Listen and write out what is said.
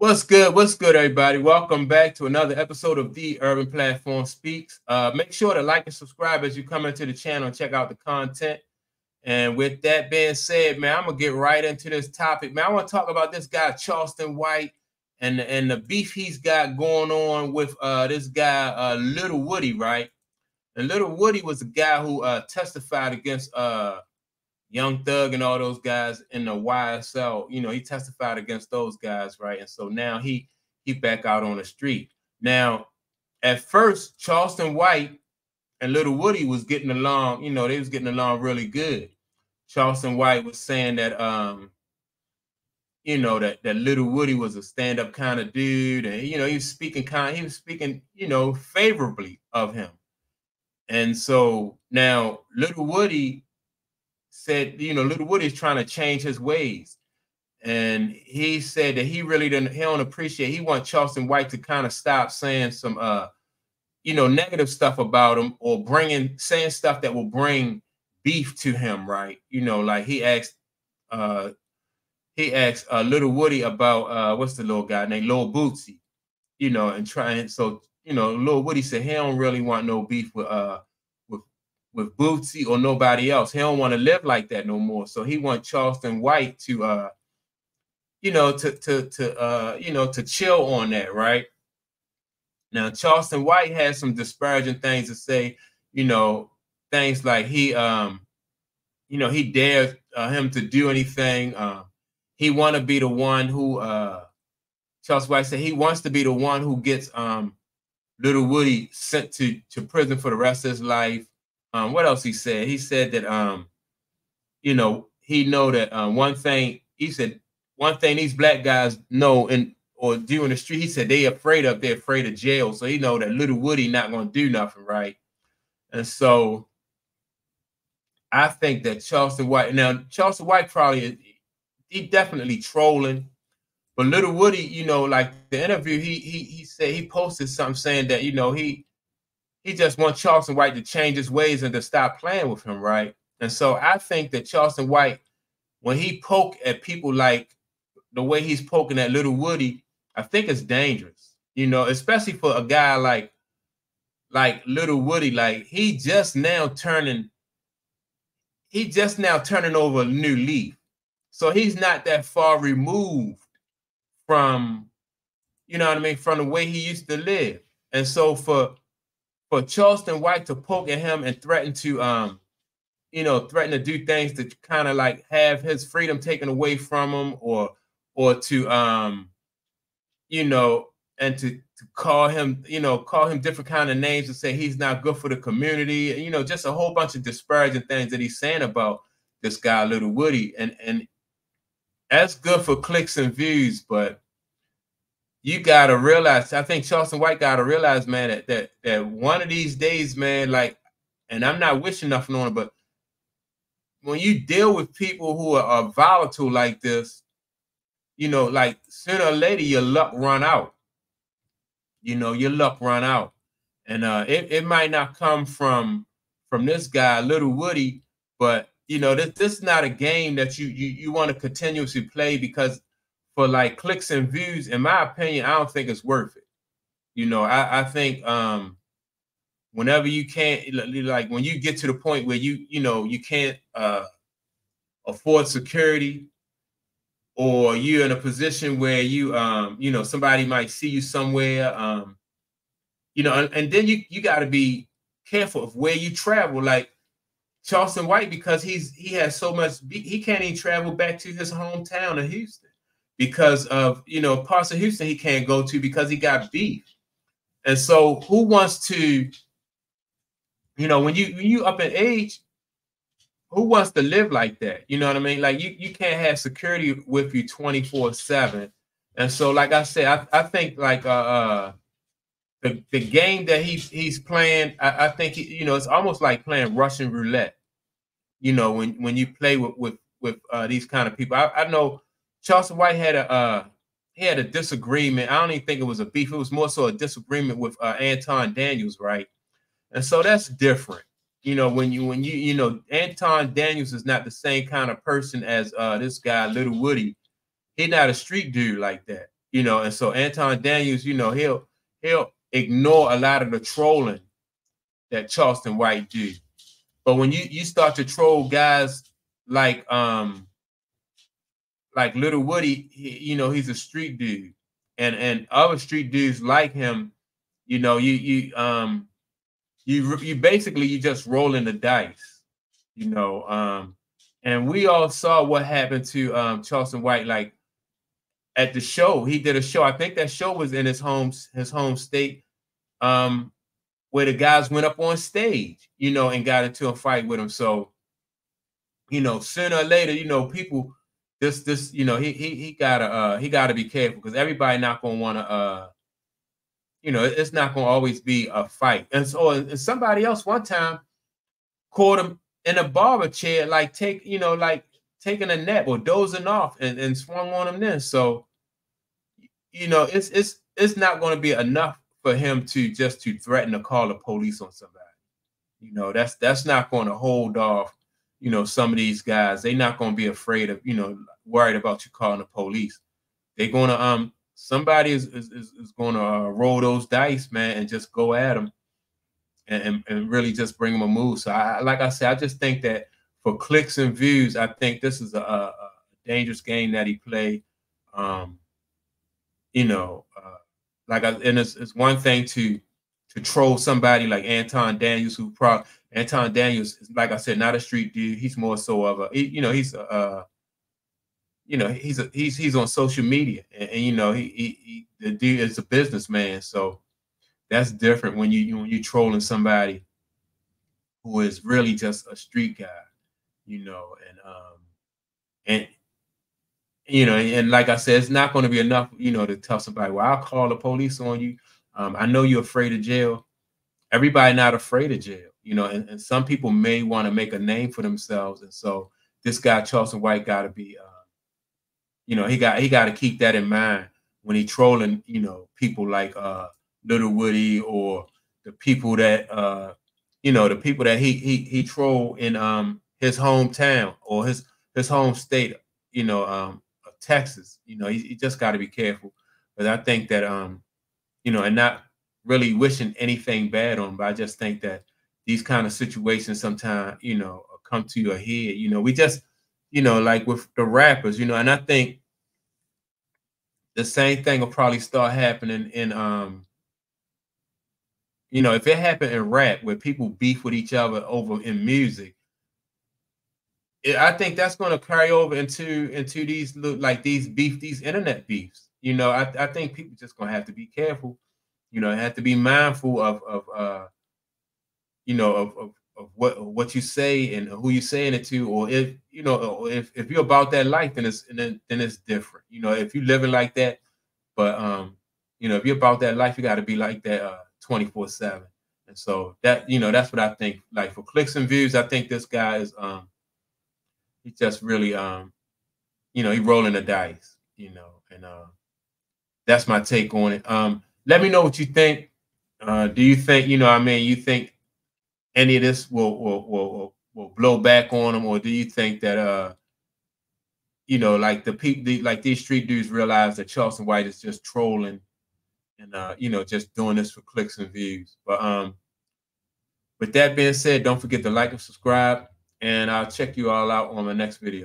What's good? What's good, everybody? Welcome back to another episode of The Urban Platform Speaks. Make sure to like and subscribe as you come into the channel and check out the content. And with that being said, man, I'm gonna get right into this topic. Man, I want to talk about this guy, Charleston White, and the beef he's got going on with this guy, Lil Woody, right? And Lil Woody was the guy who testified against Young Thug and all those guys in the YSL. You know, he testified against those guys, right? And so now he back out on the street. Now, at first, Charleston White and Lil Woody was getting along. You know, they was getting along really good. Charleston White was saying that you know, that Lil Woody was a stand-up kind of dude, and he was speaking, you know, favorably of him. And so now Lil Woody said, you know, Lil Woody is trying to change his ways. And he said that he don't appreciate, he wants Charleston White to kind of stop saying some you know, negative stuff about him, or saying stuff that will bring beef to him, right? You know, like he asked Lil Woody about what's the little guy named Lil Bootsy, you know, and so, you know, Lil Woody said he don't really want no beef with Bootsy or nobody else. He don't want to live like that no more. So he wants Charleston White to you know, to chill on that, right? Now, Charleston White has some disparaging things to say, you know, things like he he dares him to do anything. He want to be the one who Charleston White said he wants to be the one who gets Lil Woody sent to prison for the rest of his life. What else he said? He said that you know, he know that one thing, he said one thing these black guys know or do in the street, he said they're afraid of jail. So he know that Lil Woody not gonna do nothing, right? And so I think that Charleston White probably, he definitely trolling. But Lil Woody, you know, like the interview, he said, he posted something saying that, you know, he just wants Charleston White to change his ways and to stop playing with him, right? And so I think that Charleston White, when he poke at people like the way he's poking at Lil Woody, I think it's dangerous, you know, especially for a guy like Lil Woody. Like he just now turning over a new leaf. So he's not that far removed from, you know what I mean, from the way he used to live. And so for Charleston White to poke at him and threaten to do things to kind of like have his freedom taken away from him, or to you know, and to call him different kind of names, to say he's not good for the community, you know, just a whole bunch of disparaging things that he's saying about this guy Lil Woody. And that's good for clicks and views, but you gotta realize, I think Charleston White gotta realize, man, that one of these days, man, like, and I'm not wishing nothing on it, but when you deal with people who are volatile like this, you know, like sooner or later your luck run out. You know, your luck run out. And it might not come from this guy, Lil Woody, but you know, this is not a game that you want to continuously play, because for like clicks and views, in my opinion, I don't think it's worth it. You know, I think whenever you can't, like when you get to the point where you can't afford security, or you're in a position where you know, somebody might see you somewhere, you know, and then you got to be careful of where you travel. Like Charleston White, because he has so much, he can't even travel back to his hometown of Houston because of, you know, parts of Houston he can't go to because he got beef. And so who wants to, you know, when you up in age, who wants to live like that? You know what I mean? Like you can't have security with you 24/7. And so, like I said, I think like the game that he's playing, I think you know, it's almost like playing Russian roulette. You know, when you play with these kind of people. I know Charleston White had a disagreement. I don't even think it was a beef. It was more so a disagreement with Anton Daniels, right? And so that's different. You know, when you know, Anton Daniels is not the same kind of person as this guy Lil Woody. He's not a street dude like that. and so Anton Daniels, he'll ignore a lot of the trolling that Charleston White do. But when you start to troll guys like Lil Woody, he's a street dude, and other street dudes like him, you basically you just rolling the dice, and we all saw what happened to Charleston White, like at the show. He did a show. I think that show was in his home state, where the guys went up on stage, and got into a fight with him. So, sooner or later, people he gotta be careful, because everybody not gonna want to it's not gonna always be a fight. And so and somebody else one time caught him in a barber chair, like taking a nap or dozing off, and swung on him then. So, it's not going to be enough for him to threaten to call the police on somebody. That's not going to hold off, some of these guys. They're not going to be afraid of, worried about you calling the police. They're going to somebody is going to roll those dice, man, and just go at them and really just bring them a move. So like I said, I just think that for clicks and views, I think this is a dangerous game that he played. And it's one thing to troll somebody like Anton Daniels, Anton Daniels is, like I said, not a street dude. He's more so of he's on social media, and he the dude is a businessman. So that's different when you trolling somebody who is really just a street guy, and like I said, it's not going to be enough, to tell somebody, well, I'll call the police on you. I know you're afraid of jail. Everybody not afraid of jail, and some people may want to make a name for themselves. And so this guy, Charleston White, got to be, he got to keep that in mind when he trolling, people like Lil Woody, or the people that, he troll in his hometown or his home state, Texas. He just got to be careful. But I think that and not really wishing anything bad on him, but I just think that these kind of situations sometimes, come to your head. We just, like with the rappers, and I think the same thing will probably start happening in if it happened in rap where people beef with each other over in music, I think that's going to carry over into these these internet beefs. I think people just going to have to be careful. Have to be mindful of what you say and who you're saying it to, or if if you're about that life, then it's different. If you're living like that, but if you're about that life, you got to be like that 24/7. And so that that's what I think. Like for clicks and views, I think this guy is he's just really he rolling the dice, and that's my take on it. Let me know what you think. Do you think, you think any of this will blow back on him, or do you think that like the people, like these street dudes, realize that Charleston White is just trolling and just doing this for clicks and views? But with that being said, don't forget to like and subscribe, and I'll check you all out on my next video.